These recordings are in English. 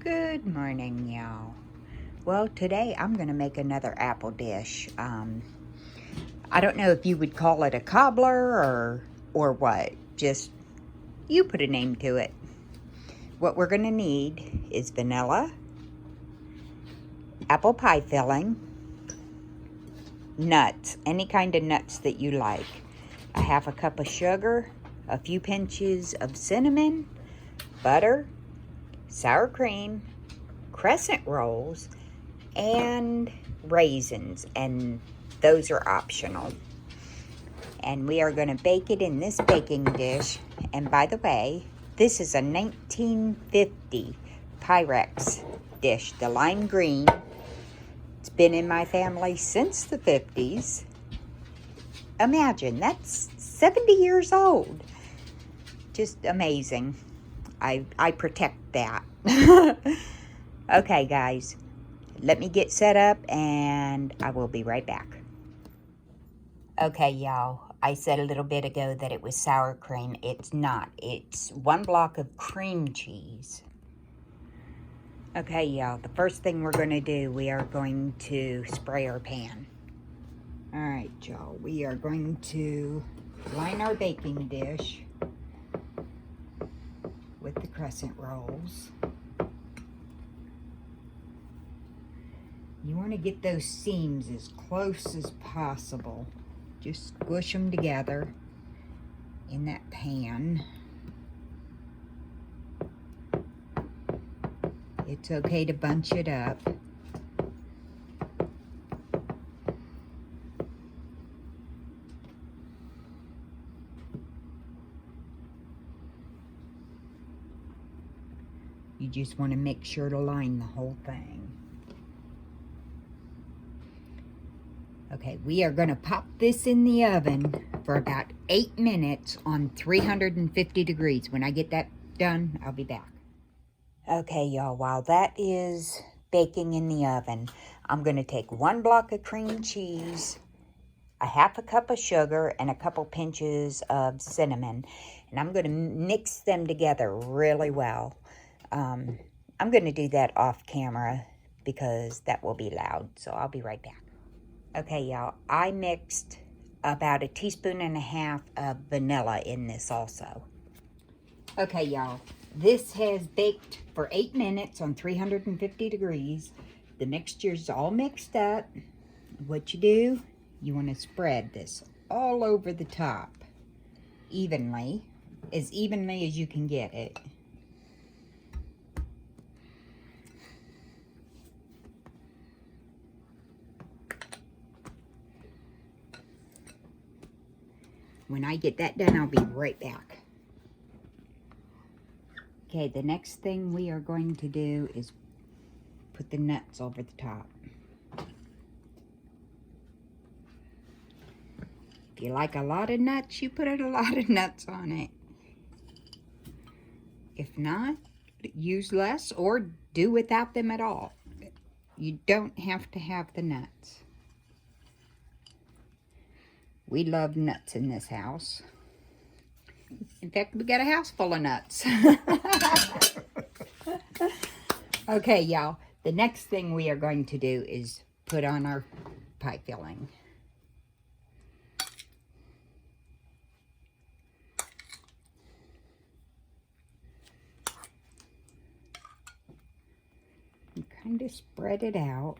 Good morning, y'all. Well, today I'm going to make another apple dish. I don't know if you would call it a cobbler or what. Just you put a name to it. What we're going to need is vanilla, apple pie filling, nuts, any kind of nuts that you like, a half a cup of sugar, a few pinches of cinnamon, butter, sour cream, crescent rolls, and raisins, and those are optional. And we are going to bake it in this baking dish. And by the way, this is a 1950 Pyrex dish, the lime green. It's been in my family since the 50s. Imagine, that's 70 years old. Just amazing. I protect that. Okay, guys. Let me get set up and I will be right back. Okay, y'all. I said a little bit ago that it was sour cream. It's not. It's 1 block of cream cheese. Okay, y'all. The first thing we're going to do, we are going to spray our pan. All right, y'all. We are going to line our baking dish with the crescent rolls. You want to get those seams as close as possible. Just squish them together in that pan. It's okay to bunch it up. You just want to make sure to line the whole thing. Okay, we are going to pop this in the oven for about 8 minutes on 350 degrees. When I get that done, I'll be back. Okay, y'all, while that is baking in the oven, I'm going to take 1 block of cream cheese, a half a cup of sugar, and a couple pinches of cinnamon. And I'm going to mix them together really well. I'm going to do that off camera because that will be loud. So I'll be right back. Okay, y'all, I mixed about 1.5 teaspoons of vanilla in this also. Okay, y'all, this has baked for 8 minutes on 350 degrees. The mixture's all mixed up. What you do, you want to spread this all over the top evenly as you can get it. When I get that done, I'll be right back. Okay, the next thing we are going to do is put the nuts over the top. If you like a lot of nuts, you put a lot of nuts on it. If not, use less or do without them at all. You don't have to have the nuts. We love nuts in this house. In fact, we got a house full of nuts. Okay, y'all. The next thing we are going to do is put on our pie filling. And kind of spread it out.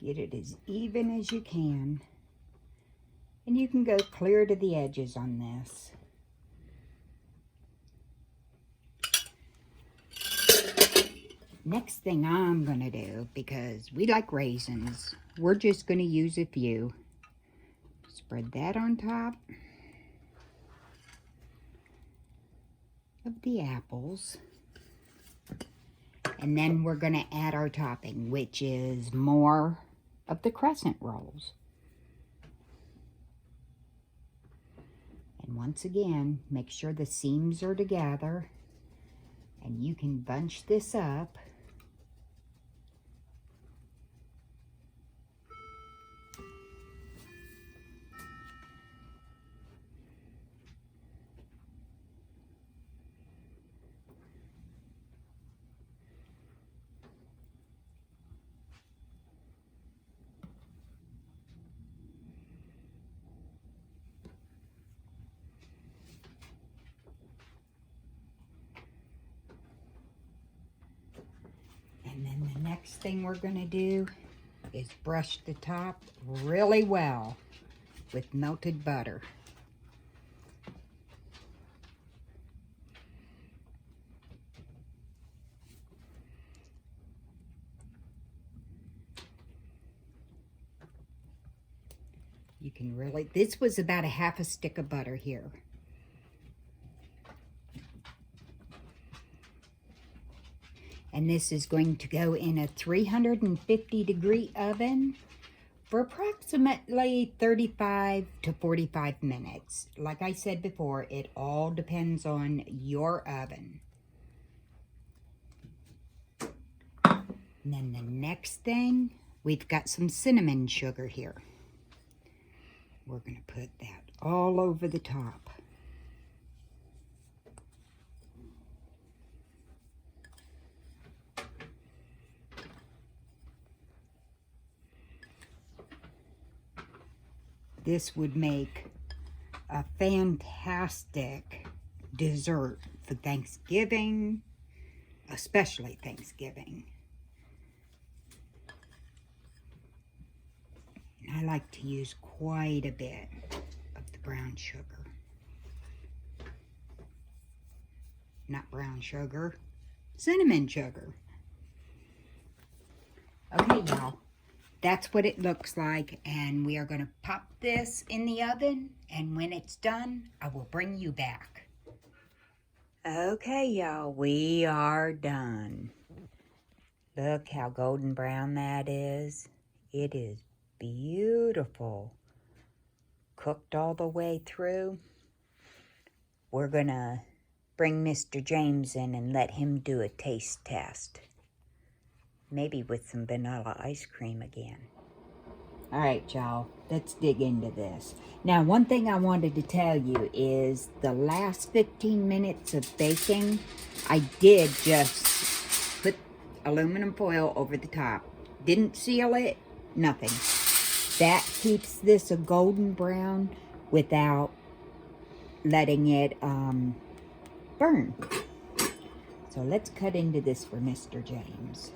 Get it as even as you can. And you can go clear to the edges on this. Next thing I'm going to do, because we like raisins, we're just going to use a few. Spread that on top of the apples. And then we're going to add our topping, which is more of the crescent rolls. And once again, make sure the seams are together. And you can bunch this up thing we're going to do is brush the top really well with melted butter. You can really, this was about a half a stick of butter here. And this is going to go in a 350-degree oven for approximately 35 to 45 minutes. Like I said before, it all depends on your oven. And then the next thing, we've got some cinnamon sugar here. We're going to put that all over the top. This would make a fantastic dessert for Thanksgiving, especially Thanksgiving. And I like to use quite a bit of the brown sugar. Not brown sugar, cinnamon sugar. Okay, y'all. That's what it looks like, and we are going to pop this in the oven, and when it's done, I will bring you back. Okay, y'all, we are done. Look how golden brown that is. It is beautiful. Cooked all the way through. We're going to bring Mr. James in and let him do a taste test. Maybe with some vanilla ice cream again. All right, y'all, let's dig into this. Now, one thing I wanted to tell you is the last 15 minutes of baking, I did just put aluminum foil over the top. Didn't seal it, nothing. That keeps this a golden brown without letting it burn. So let's cut into this for Mr. James.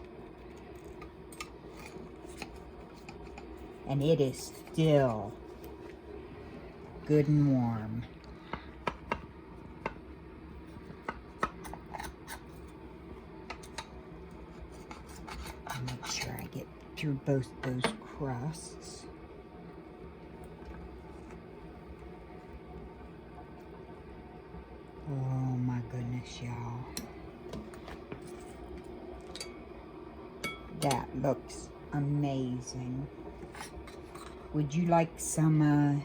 And it is still good and warm. Make sure I get through both those crusts. Oh my goodness, y'all. That looks amazing. Would you like some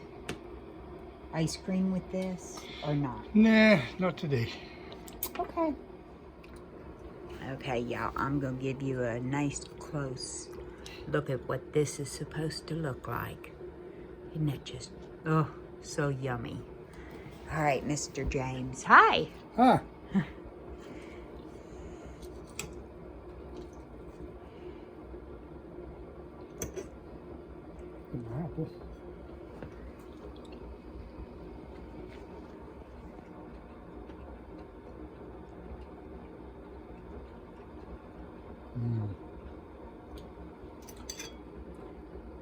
ice cream with this or not? Nah, not today. Okay. Okay, y'all, I'm going to give you a nice close look at what this is supposed to look like. Isn't that just, oh, so yummy. All right, Mr. James. Hi. Huh. Apple.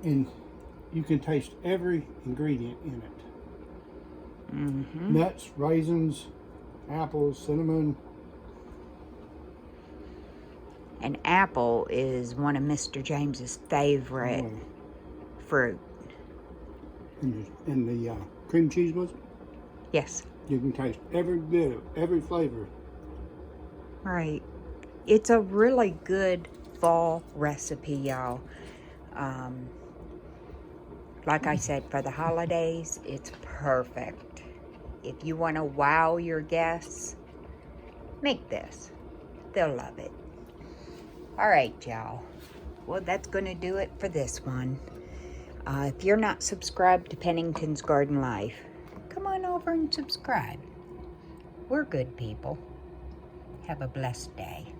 And you can taste every ingredient in it. Mm-hmm. Nuts, raisins, apples, cinnamon. And apple is one of Mr. James's favorite fruit. And the cream cheese was it? Yes. You can taste every bit of every flavor. Right. It's a really good fall recipe, y'all. Like I said, for the holidays, it's perfect. If you want to wow your guests, make this. They'll love it. All right, y'all. Well, that's going to do it for this one. If you're not subscribed to Pennington's Garden Life, come on over and subscribe. We're good people. Have a blessed day.